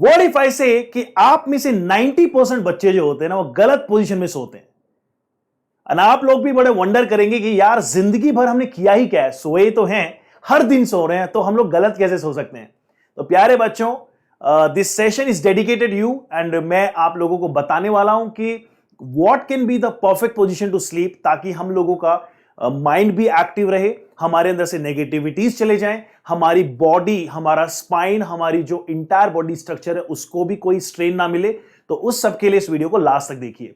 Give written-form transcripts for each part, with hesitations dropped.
What if I से कि आप में से 90% बच्चे जो होते हैं ना वो गलत पोजीशन में सोते हैं। और आप लोग भी बड़े वंडर करेंगे कि यार जिंदगी भर हमने किया ही क्या है, सोए तो हैं, हर दिन सो रहे हैं, तो हम लोग गलत कैसे सो सकते हैं। तो प्यारे बच्चों, this session is dedicated you and मैं आप लोगों को बताने वाला हूं कि what can be the perfect position to sleep, ताकि हम लोगों का माइंड भी एक्टिव रहे, हमारे अंदर से नेगेटिविटीज चले जाएं, हमारी बॉडी, हमारा स्पाइन, हमारी जो इंटायर बॉडी स्ट्रक्चर है उसको भी कोई स्ट्रेन ना मिले। तो उस सब के लिए इस वीडियो को लास्ट तक देखिए।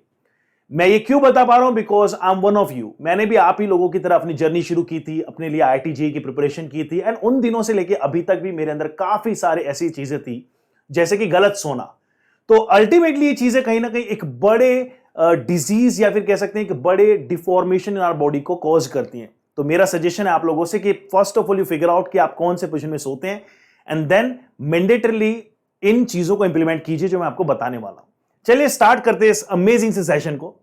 मैं ये क्यों बता पा रहा हूं, because I am one of you. मैंने भी आप ही लोगों की तरह अपनी जर्नी शुरू की थी, अपने लिए IIT JEE की प्रिपरेशन की थी, एंड उन दिनों से लेके अभी तक भी मेरे अंदर काफी सारे ऐसी चीजें थी जैसे कि गलत सोना। तो अल्टीमेटली ये चीजें कहीं ना कहीं एक बड़े डिजीज या फिर कह सकते हैं कि बड़े डिफॉर्मेशन इन आवर बॉडी को कॉज करती हैं। तो मेरा सजेशन है आप लोगों से कि first of all you figure out कि आप कौन से पोजीशन में सोते हैं एंड देन मैंडेटरली इन चीजों को इंप्लीमेंट कीजिए जो मैं आपको बताने वाला हूं। चलिए स्टार्ट करते हैं इस अमेजिंग से सेशन को,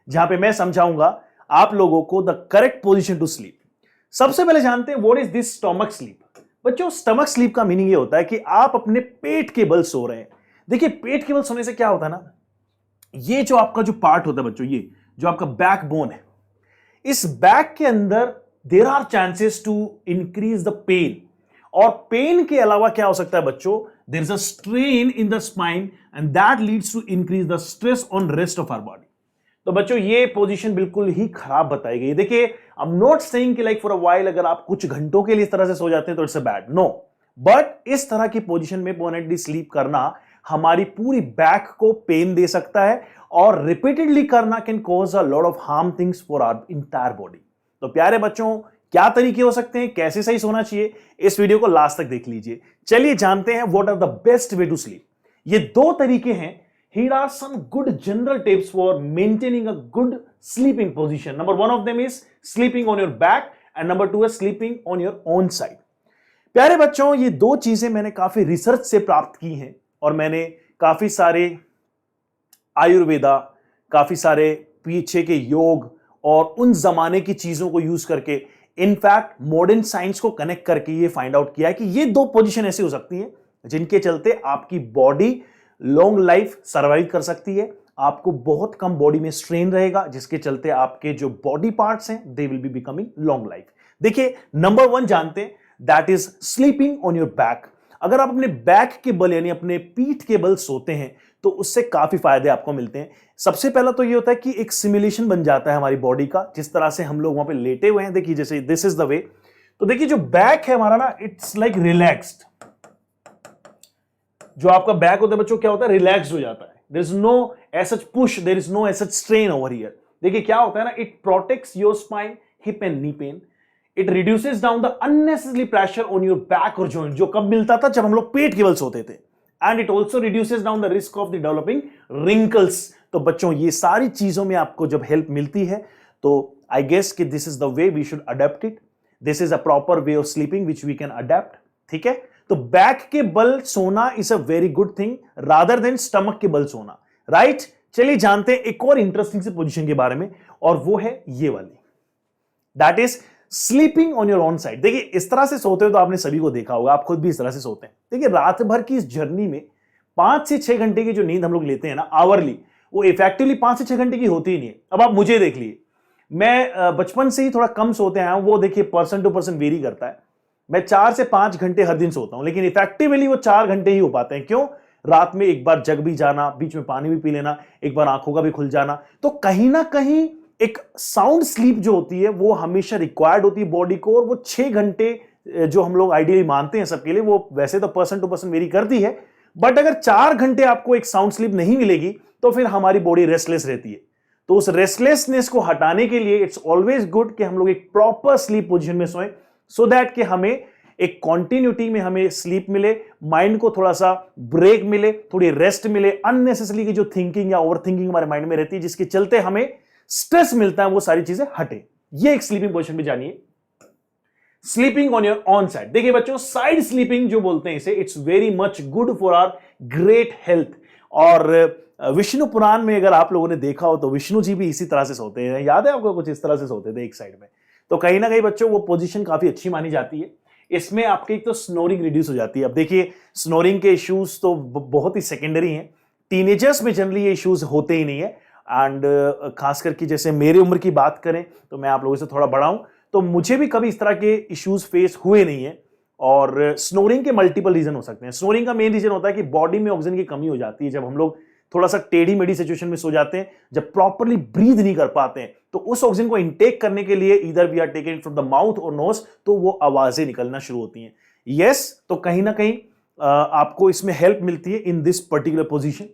जहां पे मैं समझाऊंगा आप लोगों को the correct position to sleep. सबसे पहले जानते हैं what is this stomach sleep. बच्चों, स्टमक स्लीप का मीनिंग ये होता है कि आप अपने पेट के बल सो रहे हैं। देखिए, पेट के बल सोने से क्या होता है ना, ये जो आपका जो पार्ट होता है बच्चों, ये जो आपका बैक बोन है, इस बैक के अंदर there are chances to increase the pain. और पेन के अलावा क्या हो सकता है बच्चों, there is a strain in the spine and that leads to increase the stress on rest of our body. तो बच्चों, ये पोजीशन बिल्कुल ही खराब बताई गई है। देखिए, आई एम नॉट सेइंग कि लाइक फॉर अ व्हाइल अगर आप कुछ घंटों के लिए इस तरह से सो जाते हैं तो it's a bad, no, but इस तरह की पोजीशन में परमानेंटली स्लीप करना हमारी पूरी बैक को पेन दे सकता है और रिपीटेडली करना can cause a lot of harm things for our entire body. तो प्यारे बच्चों, क्या तरीके हो सकते हैं, कैसे सही सोना चाहिए, इस वीडियो को लास्ट तक देख लीजिए। चलिए जानते हैं what are the best way to sleep. ये दो तरीके हैं। Here are some good general tips for maintaining a good sleeping position. Number one of them is sleeping on your back and number two is sleeping on your own side. प्यारे बच्चों, ये दो चीजें मैंने काफी रिसर्च से प्राप्त की हैं और मैंने काफी सारे आयुर्वेदा, काफी सारे पीछे के योग और उन जमाने की चीजों को यूज करके, इनफैक्ट मॉडर्न साइंस को कनेक्ट करके ये फाइंड आउट किया है कि ये दो पोजीशन ऐसी हो सकती हैं जिनके चलते आपकी बॉडी लॉन्ग लाइफ सर्वाइव कर सकती है। आपको बहुत कम बॉडी में स्ट्रेन रहेगा, जिसके चलते आपके जो बॉडी पार्ट्स हैं they will be becoming long life. देखिए, नंबर वन जानते हैं, that is sleeping on your back. अगर आप अपने बैक के बल यानी अपने पीठ के बल सोते हैं तो उससे काफी फायदे आपको मिलते हैं। सबसे पहला तो ये होता है कि एक सिमुलेशन बन जाता है हमारी बॉडी का, जिस तरह से हम लोग वहां पे लेटे हुए हैं। देखिए, जैसे दिस इज द वे। तो देखिए, जो बैक है हमारा ना, इट्स लाइक रिलैक्स्ड। जो आपका बैक होता है बच्चों, क्या होता है, रिलैक्स हो जाता है। There is no as such push, there is no as such strain over here. देखिए क्या होता है ना, it protects your spine, hip and knee pain. It reduces down the unnecessary pressure on your back और joint, जो कब मिलता था, जब हम लोग पेट के बल सोते थे। And it also reduces down the risk of the developing wrinkles. तो बच्चों, ये सारी चीजों में आपको जब हेल्प मिलती है तो आई गेस कि this is the way we should adopt it. This is a proper way of sleeping which we can adopt. ठीक है, तो बैक के बल सोना is a very good thing rather than stomach के बल सोना, राइट। चलिए जानते हैं एक और इंटरेस्टिंग सी पोजीशन के बारे में, और वो है ये वाली, that is sleeping on your own side. देखिए, इस तरह से सोते हो तो आपने सभी को देखा होगा, आप खुद भी इस तरह से सोते हैं। देखिए, रात भर की इस जर्नी में 5 से 6 घंटे की जो नींद हम लोग लेते हैं ना आवरली, वो इफेक्टिवली 5 से 6 घंटे की होती ही नहीं है। अब आप मुझे देख लिए, मैं बचपन से ही थोड़ा कम सोते आया हूं, वो देखिए पर्सन टू पर्सन वेरी करता है। मैं 4 से 5 घंटे हर दिन सोता हूं, लेकिन इफेक्टिवली वो 4 घंटे ही हो पाते हैं। क्यों? रात में एक बार जग भी जाना, बीच में पानी भी पी लेना, एक बार आंखों का भी खुल जाना। तो कहीं ना कहीं एक साउंड स्लीप जो होती है वो हमेशा रिक्वायर्ड होती है बॉडी को, और वो 6 घंटे जो हम लोग आइडियली मानते हैं सबके लिए, वो वैसे तो पर्सन टू पर्सन वेरी करती है, बट अगर 4 घंटे आपको एक साउंड स्लीप नहीं मिलेगी तो फिर हमारी बॉडी रेस्टलेस रहती है। तो उस रेस्टलेसनेस को हटाने के लिए इट्स ऑलवेज गुड कि हम लोग एक प्रॉपर स्लीप पोजीशन में सोएं, सो दैट कि हमें एक कॉन्टिन्यूटी में हमें स्लीप मिले, माइंड को थोड़ा सा ब्रेक मिले, थोड़ी रेस्ट मिले। अननेसेसरी की जो थिंकिंग या ओवर थिंकिंग हमारे माइंड में रहती है, जिसके चलते हमें स्ट्रेस मिलता है, वो सारी चीजें हटे। ये एक स्लीपिंग पोजीशन भी जानिए, sleeping on your on side. देखिए बच्चों, साइड स्लीपिंग जो बोलते हैं इसे, it's very much good for our great health. और विष्णु पुराण में अगर आप लोगों ने देखा हो तो विष्णु जी भी इसी तरह से सोते हैं। याद है आपको? कुछ इस तरह से सोते थे एक साइड में। तो कहीं ना कहीं बच्चों वो पोजीशन काफी अच्छी मानी जाती है। इसमें आपकी एक तो स्नोरिंग रिड्यूस हो जाती है। अब देखिए स्नोरिंग के इश्यूज तो बहुत ही सेकेंडरी हैं, टीनेजर्स में जनरली ये इश्यूज होते ही नहीं है। एंड खास करके जैसे मेरी उम्र की बात करें तो मैं आप लोगों से थोड़ा बड़ा हूं, तो मुझे भी कभी इस तरह के इश्यूज फेस हुए नहीं है। और स्नोरिंग के मल्टीपल रीजन हो सकते हैं। स्नोरिंग का मेन रीजन होता है कि बॉडी में ऑक्सीजन की कमी हो जाती है जब हम लोग थोड़ा सा टेढ़ी मेढ़ी सिचुएशन में सो जाते हैं, जब प्रॉपर्ली ब्रीथ नहीं कर पाते हैं, तो उस ऑक्सीजन को इनटेक करने के लिए इधर we are taking from the mouth और नोज, तो वो आवाजें निकलना शुरू होती हैं। यस, तो कहीं ना कहीं आपको इसमें हेल्प मिलती है in this particular position.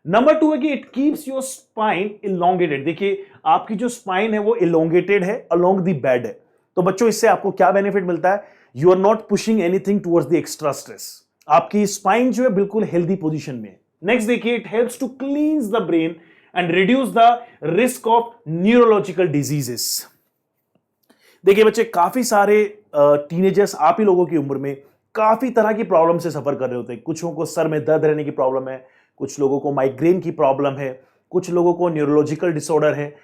Number 2 है कि it keeps your spine elongated. देखिए आपकी जो स्पाइन है वो इलोंगेटेड है अलोंग द बेड है। तो बच्चों इससे आपको क्या बेनिफिट मिलता है? You are not pushing anything towards the extra stress. आपकी स्पाइन जो है बिल्कुल हेल्दी पोजीशन में है। नेक्स्ट देखिए, it helps to cleanse the brain and reduce the risk of neurological diseases. देखिए बच्चे, काफी सारे टीनेजर्स आप ही लोगों की उम्र में काफी तरह की प्रॉब्लम से सफर कर रहे होते हैं। कुछ लोगों को सर में दर्द रहने की प्रॉब्लम है, कुछ लोगों को माइग्रेन की प्रॉब्लम है, कुछ लोगों को न्यूरोलॉजिकल डिसऑर्डर है।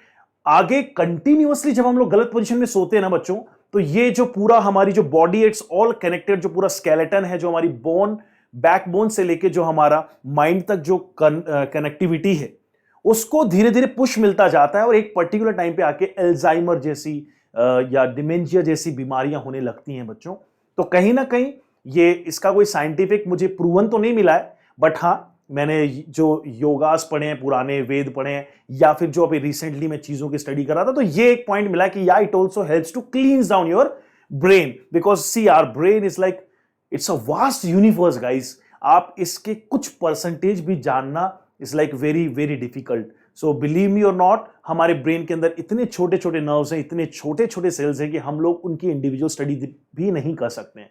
आगे कंटिन्यूअसली जब हम लोग गलत पोजीशन में सोते हैं ना बच्चों, तो ये जो पूरा हमारी जो बॉडी, इट्स ऑल कनेक्टेड, जो पूरा स्केलेटन है, जो हमारी बोन, बैकबोन से लेके जो हमारा माइंड तक जो कनेक्टिविटी है, उसको धीरे धीरे पुश मिलता जाता है और एक पर्टिकुलर टाइम पे आके एल्जाइमर जैसी या डिमेंशिया जैसी बीमारियां होने लगती हैं बच्चों। तो कहीं ना कहीं ये इसका कोई साइंटिफिक मुझे प्रूवन तो नहीं मिला है, बट हाँ मैंने जो योगास पढ़े हैं, पुराने वेद पढ़े हैं, या फिर जो अभी रिसेंटली मैं चीजों की स्टडी कर रहा था, तो ये एक पॉइंट मिला कि या it also helps to cleanse down your brain, because see our brain is like it's a vast universe guys. आप इसके कुछ परसेंटेज भी जानना is like very very difficult. So believe me और नॉट, हमारे ब्रेन के अंदर इतने छोटे छोटे नर्व्स हैं, इतने छोटे छोटे सेल्स हैं कि हम लोग उनकी इंडिविजुअल स्टडी भी नहीं कर सकते हैं।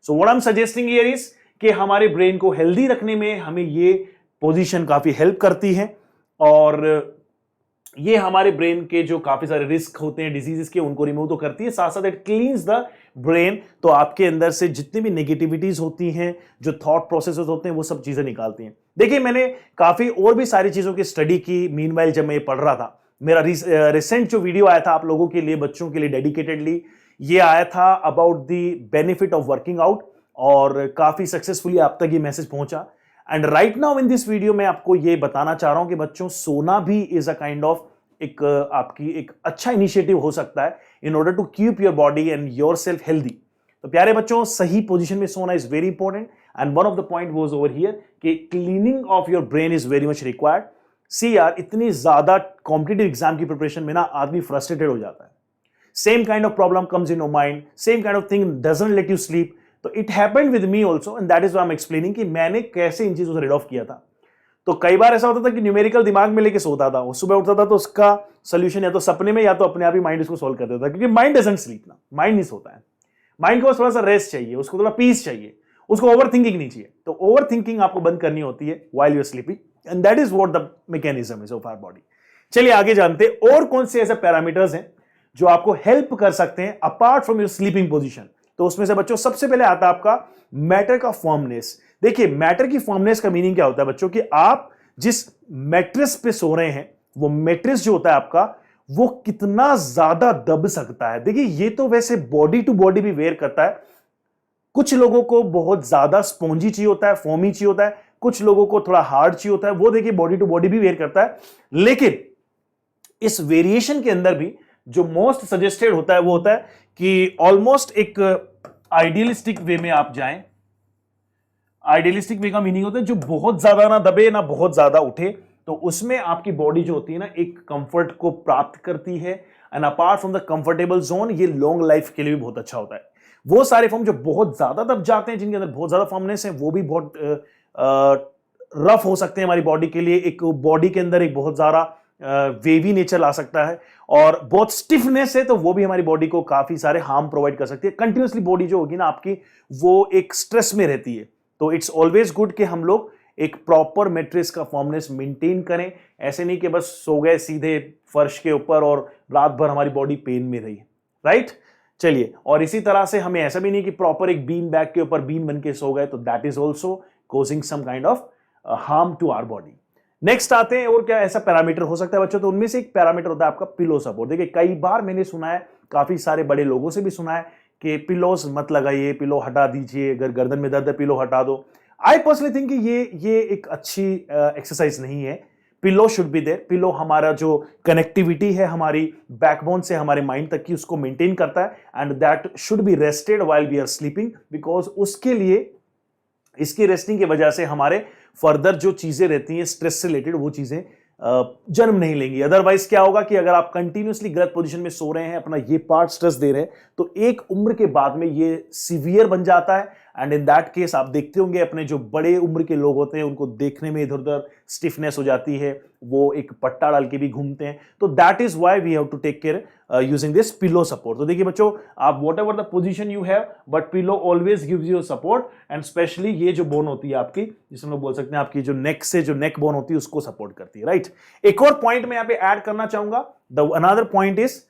So what I am suggesting here is कि हमारे ब्रेन को हेल्दी रखने में हमें ये पोजीशन काफी हेल्प करती है, और ये हमारे ब्रेन के जो काफी सारे रिस्क होते हैं डिजीजेस के, उनको रिमूव तो करती है, साथ साथ इट क्लीन्स द ब्रेन। तो आपके अंदर से जितनी भी नेगेटिविटीज होती हैं, जो थॉट प्रोसेसेस होते हैं, वो सब चीजें निकालती हैं। देखिए मैंने काफी और भी सारी चीजों की स्टडी की मीनवाइल जब मैं ये पढ़ रहा था। मेरा रिसेंट जो वीडियो आया था आप लोगों के लिए, बच्चों के लिए डेडिकेटेडली, ये आया था about the benefit of working out, और काफी सक्सेसफुली आप तक ये मैसेज पहुंचा। And right now in this video मैं आपको ये बताना चाह रहा हूं कि बच्चों, सोना भी इज अ काइंड ऑफ एक आपकी एक अच्छा इनिशिएटिव हो सकता है in order to keep your body and yourself healthy. तो प्यारे बच्चों, सही पोजीशन में सोना is very important, and one of the point was over here कि cleaning of your brain is very much required. See यार, इतनी ज्यादा कॉम्पिटिटिव एग्जाम की प्रिपरेशन में ना आदमी फ्रस्ट्रेटेड हो जाता है। Same kind of problem comes in your mind, same kind of thing doesn't let you sleep. तो it happened with me also, and that is why I am explaining कि मैंने कैसे इन चीजों से रीड ऑफ किया था। तो कई बार ऐसा होता था कि न्यूमेरिकल दिमाग में लेके सोता था, सुबह उठता था तो उसका सोल्यूशन या तो सपने में या तो अपने आप ही माइंड इसको सॉल्व कर देता था, क्योंकि माइंड डजंट स्लीप ना, माइंड नहीं सोता है। माइंड को थोड़ा सा रेस्ट चाहिए, उसको थोड़ा पीस चाहिए, उसको ओवर थिंकिंग नहीं चाहिए। तो ओवर थिंकिंग आपको बंद करनी होती है while you are sleeping, and that is what the mechanism is of our body. चलिए आगे जानते हैं और कौन से ऐसे पैरामीटर्स हैं जो आपको हेल्प कर सकते हैं apart from your sleeping position. तो उसमें से बच्चों सबसे पहले आता है आपका मैटर का फर्मनेस। देखिए मैटर की फर्मनेस का मीनिंग क्या होता है बच्चों, कि आप जिस मैट्रेस पे सो रहे हैं, वो मैट्रेस जो होता है आपका, वो कितना ज्यादा दब सकता है। देखिए ये तो वैसे बॉडी टू बॉडी भी वेयर करता है। कुछ लोगों को बहुत ज्यादा स्पॉन्जी चाहिए होता है, फोमी चाहिए होता है, कुछ लोगों को थोड़ा हार्ड चाहिए होता है, वो देखिए बॉडी टू बॉडी भी वेयर करता है। लेकिन इस वेरिएशन के अंदर भी जो मोस्ट सजेस्टेड होता है वो होता है कि ऑलमोस्ट एक आइडियलिस्टिक वे में आप जाएं। आइडियलिस्टिक वे का मीनिंग होता है जो बहुत ज्यादा ना दबे ना बहुत ज्यादा उठे, तो उसमें आपकी बॉडी जो होती है ना एक कंफर्ट को प्राप्त करती है। And apart from the comfortable zone, ये लॉन्ग लाइफ के लिए भी बहुत अच्छा होता है। वो सारे फॉर्म जो बहुत ज्यादा दब जाते हैं, जिनके अंदर बहुत ज्यादा फॉर्मनेस है, वो भी बहुत रफ हो सकते हैं हमारी बॉडी के लिए। एक बॉडी के अंदर एक बहुत ज्यादा वेवी नेचर ला सकता है, और बहुत स्टिफनेस है तो वो भी हमारी बॉडी को काफी सारे हार्म प्रोवाइड कर सकती है। कंटिन्यूसली बॉडी जो होगी ना आपकी, वो एक स्ट्रेस में रहती है। तो इट्स ऑलवेज गुड कि हम लोग एक प्रॉपर मैट्रेस का फॉर्मनेस मेंटेन करें। ऐसे नहीं कि बस सो गए सीधे फर्श के ऊपर और रात भर हमारी बॉडी पेन में रही, राइट। चलिए, और इसी तरह से हमें ऐसा भी नहीं कि प्रॉपर एक बीन बैग के ऊपर बीन बन के सो गए, तो that is also causing some kind of harm to our body. Next आते हैं, और क्या ऐसा पैरामीटर हो सकता है बच्चों, तो उनमें से एक पैरामीटर होता है आपका पिलो सपोर्ट। देखिए कई बार मैंने सुना है, काफी सारे बड़े लोगों से भी सुना है कि पिलोस मत लगाइए, पिलो हटा दीजिए, अगर गर्दन में दर्द है पिलो हटा दो। आई पर्सनली थिंक कि ये एक अच्छी एक्सरसाइज नहीं है। Pillow should be there. Pillow हमारा जो कनेक्टिविटी है हमारी बैकबोन से हमारे माइंड तक की, उसको मेंटेन करता है, and that should be rested while we are sleeping, because उसके लिए, इसकी रेस्टिंग की वजह से हमारे फर्दर जो चीजें रहती हैं स्ट्रेस से रिलेटेड, वो चीजें जन्म नहीं लेंगी। अदरवाइज क्या होगा कि अगर आप कंटिन्यूसली गलत पोजीशन में सो रहे हैं, अपना ये पार्ट स्ट्रेस दे रहे हैं, तो एक उम्र के बाद में ये सीवियर बन जाता है, एंड इन दैट केस आप देखते होंगे अपने जो बड़े उम्र के लोग होते हैं उनको देखने में इधर उधर स्टिफनेस हो जाती है, वो एक पट्टा डाल के भी घूमते हैं। तो that is why we have to take care using this pillow support. तो देखिए बच्चों, आप whatever the position you have, but pillow always gives you support, and specially ये जो बोन होती है आपकी, जिसमें लोग बोल सकते हैं आपकी जो नेक से जो नेक बोन होती है उसको सपोर्ट करती है, राइट। एक और पॉइंट मैं यहाँ पे ऐड करना चाहूंगा, द अनदर पॉइंट इज,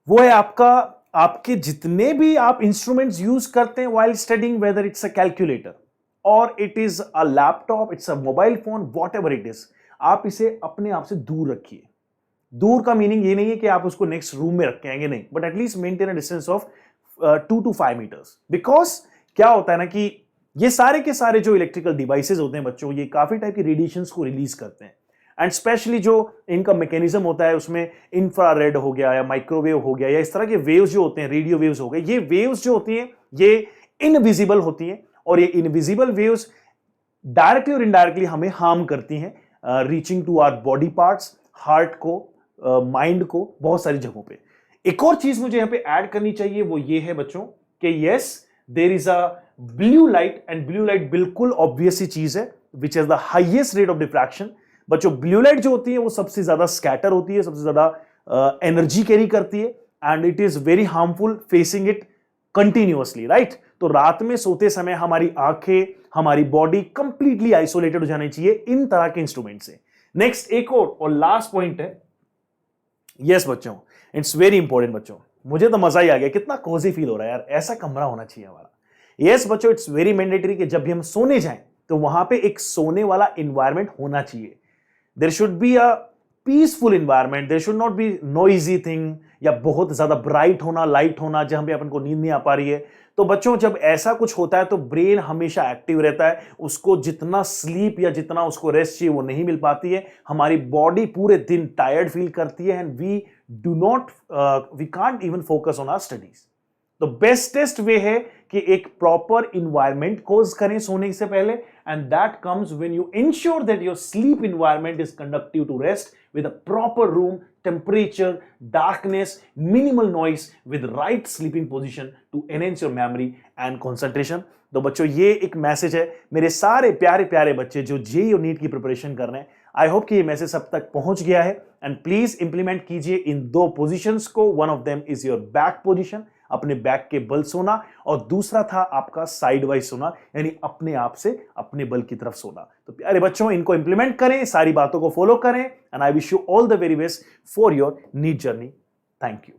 वो है आपके जितने भी आप इंस्ट्रूमेंट्स यूज करते हैं while studying, whether it's a calculator और it is a laptop, it's a mobile phone, whatever it is, आप इसे अपने आप से दूर रखिए। दूर का मीनिंग ये नहीं है कि आप उसको नेक्स्ट रूम में रख आएंगे, नहीं, but at least maintain a distance of 2 to 5 metres. Because क्या होता है ना कि ये सारे के सारे जो इलेक्ट्रिकल डिवाइसेस होते हैं बच्चों, ये काफी टाइप की रेडिएशंस को रिलीज करते हैं, एंड स्पेशली जो इनका मैकेनिज्म होता है उसमें इंफ्रारेड हो गया या माइक्रोवेव हो गया या इस तरह के वेव्स जो होते हैं, रेडियो वेव्स हो गए, ये वेव्स जो होती हैं ये इनविजिबल होती हैं, और ये इनविजिबल वेव्स डायरेक्टली और इनडायरेक्टली हमें हार्म करती हैं, reaching to our body parts, heart को, माइंड को, बहुत सारी जगहों पे। एक और चीज मुझे यहां पे ऐड करनी चाहिए, वो ये है बच्चों कि yes there is a blue light, and blue light बिल्कुल ऑब्वियस सी चीज है, which is the highest rate of diffraction. बच्चों ब्लू लाइट जो होती है वो सबसे ज्यादा स्कैटर होती है, सबसे ज्यादा एनर्जी कैरी करती है, and it is very harmful facing it continuously, right. तो रात में सोते समय हमारी आंखें, हमारी बॉडी कंप्लीटली आइसोलेटेड हो जानी चाहिए इन तरह के इंस्ट्रूमेंट से। नेक्स्ट एक और लास्ट पॉइंट है, यस बच्चों, इट्स वेरी इंपॉर्टेंट बच्चों, मुझे तो मजा ही आ गया, कितना कोजी फील हो रहा है यार, ऐसा कमरा होना चाहिए हमारा। यस बच्चों, इट्स वेरी मैंडेटरी कि जब भी हम सोने जाएं तो वहां पे एक सोने वाला एनवायरनमेंट होना चाहिए। There should be a peaceful environment, there should not be noisy thing, या बहुत ज्यादा ब्राइट होना, लाइट होना जहां पे अपन को नींद नहीं आ पा रही है। तो बच्चों जब ऐसा कुछ होता है तो ब्रेन हमेशा एक्टिव रहता है, उसको जितना स्लीप या जितना उसको रेस्ट चाहिए वो नहीं मिल पाती है, हमारी बॉडी पूरे दिन टायर्ड फील करती है, and we can't even focus on our studies. तो बेस्टेस्ट वे है कि एक प्रॉपर इन्वायरमेंट कोज करें सोने से पहले, and that comes when you ensure that your sleep environment is conductive to rest with a proper room temperature, darkness, minimal noise, with right sleeping position to enhance your memory and concentration. तो बच्चों ये एक message है मेरे सारे प्यारे प्यारे बच्चे जो जेईई और नीट की प्रिपरेशन कर रहे हैं। आई होप कि ये मैसेज सब तक पहुंच गया है, एंड प्लीज इंप्लीमेंट कीजिए इन 2 पोजीशंस को। One of them is your back position, अपने बैक के बल सोना, और दूसरा था आपका साइड वाइज सोना, यानी अपने आप से अपने बल की तरफ सोना। तो प्यारे बच्चों इनको इंप्लीमेंट करें, सारी बातों को फॉलो करें, and I wish you all the very best for your NEET journey. Thank you.